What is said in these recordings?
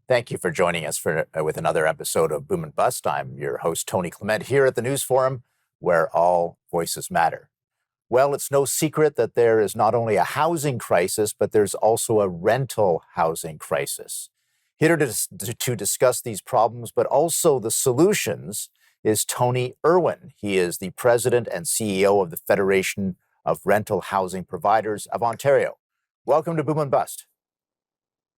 Thank you for joining us with another episode of Boom and Bust. I'm your host, Tony Clement, here at the News Forum, where all voices matter. Well, it's no secret that there is not only a housing crisis, but there's also a rental housing crisis. Here to discuss these problems, but also the solutions, is Tony Irwin. He is the president and CEO of the Federation of Rental Housing Providers of Ontario. Welcome to Boom and Bust.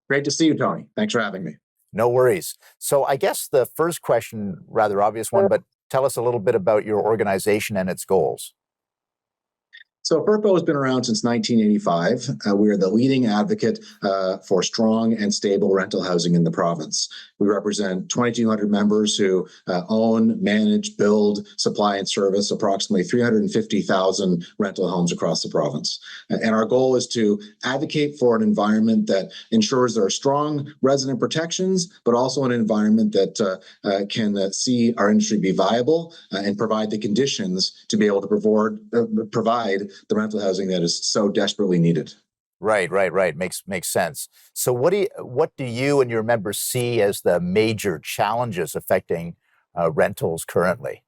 Great to see you, Tony. Thanks for having me. No worries. So I guess the first question, rather obvious one, but tell us a little bit about your organization and its goals. So FRPO has been around since 1985. We are the leading advocate for strong and stable rental housing in the province. We represent 2,200 members who own, manage, build, supply, and service approximately 350,000 rental homes across the province. And our goal is to advocate for an environment that ensures there are strong resident protections, but also an environment that can see our industry be viable and provide the conditions to be able to provide the rental housing that is so desperately needed. Right. Makes sense. So what do you and your members see as the major challenges affecting rentals currently?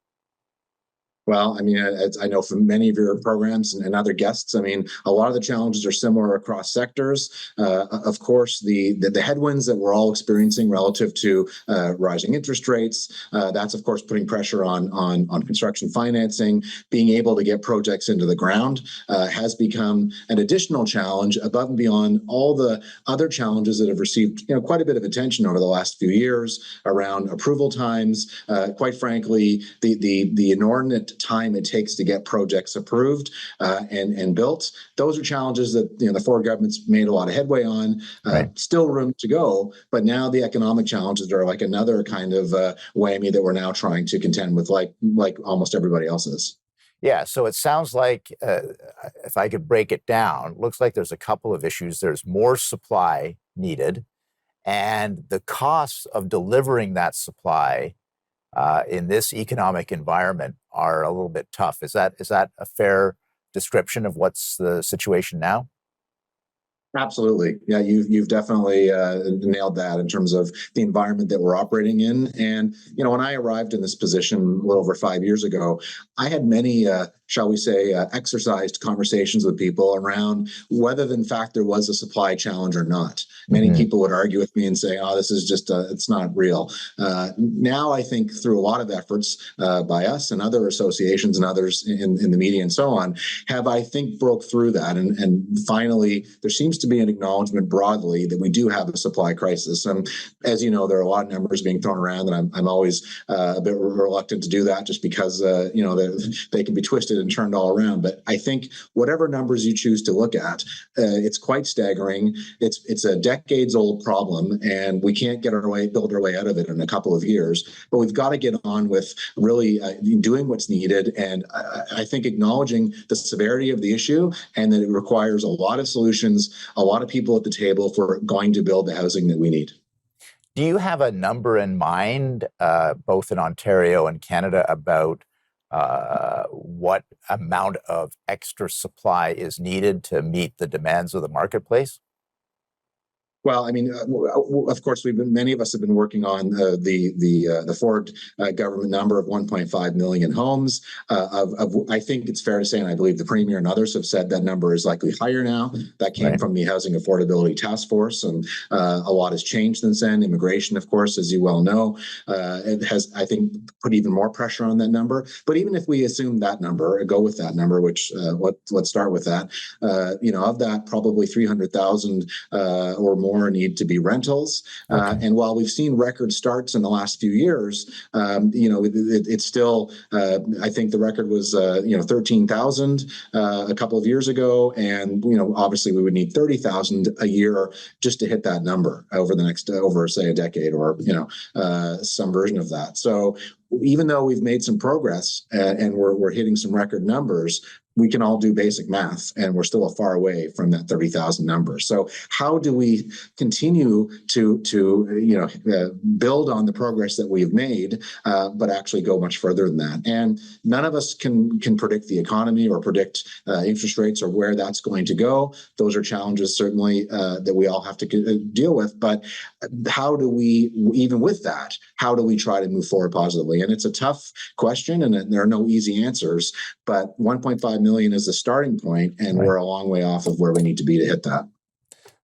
Well, I mean, as I know from many of your programs and other guests, I mean, a lot of the challenges are similar across sectors. Of course, the headwinds that we're all experiencing relative to rising interest rates, that's, of course, putting pressure on construction financing. Being able to get projects into the ground has become an additional challenge above and beyond all the other challenges that have received quite a bit of attention over the last few years around approval times. Quite frankly, the inordinate time it takes to get projects approved and built. Those are challenges that the Ford government's made a lot of headway on. Right. Still room to go, but now the economic challenges are like another kind of whammy that we're now trying to contend with, like almost everybody else is. Yeah, so it sounds like, if I could break it down, looks like there's a couple of issues. There's more supply needed, and the costs of delivering that supply in this economic environment are a little bit tough. Is that a fair description of what's the situation now? Absolutely. Yeah, you've definitely nailed that in terms of the environment that we're operating in. And, when I arrived in this position a little over 5 years ago, I had many, shall we say, exercised conversations with people around whether, in fact, there was a supply challenge or not. Many people would argue with me and say, oh, this is just, it's not real. Now, I think through a lot of efforts by us and other associations and others in the media and so on, have, I think, broke through that. And finally, there seems to be an acknowledgement broadly that we do have a supply crisis. And as you know, there are a lot of numbers being thrown around, and I'm always a bit reluctant to do that just because, they can be twisted and turned all around. But I think whatever numbers you choose to look at, it's quite staggering. It's a decades-old problem, and we can't build our way out of it in a couple of years. But we've got to get on with really doing what's needed, and I think acknowledging the severity of the issue and that it requires a lot of solutions, a lot of people at the table for going to build the housing that we need. Do you have a number in mind, both in Ontario and Canada, about what amount of extra supply is needed to meet the demands of the marketplace? Well, I mean, of course, many of us have been working on the Ford government number of 1.5 million homes. I think it's fair to say, and I believe the Premier and others have said that number is likely higher now. That came from the Housing Affordability Task Force, and a lot has changed since then. Immigration, of course, as you well know, it has, I think, put even more pressure on that number. But even if we assume that number, go with that number, which let's start with that. Of that, probably 300,000 or more need to be rentals. And while we've seen record starts in the last few years, it's still, I think the record was, 13,000 a couple of years ago. And, obviously we would need 30,000 a year just to hit that number over say a decade or, some version of that. So even though we've made some progress and we're hitting some record numbers, we can all do basic math, and we're still far away from that 30,000 number. So how do we continue to build on the progress that we've made, but actually go much further than that? And none of us can predict the economy or predict interest rates or where that's going to go. Those are challenges certainly that we all have to deal with. But how do we, even with that, how do we try to move forward positively? And it's a tough question, and there are no easy answers. But 1.5 million is the starting point, and we're a long way off of where we need to be to hit that.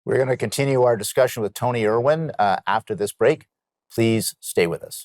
We're going to continue our discussion with Tony Irwin after this break. Please stay with us.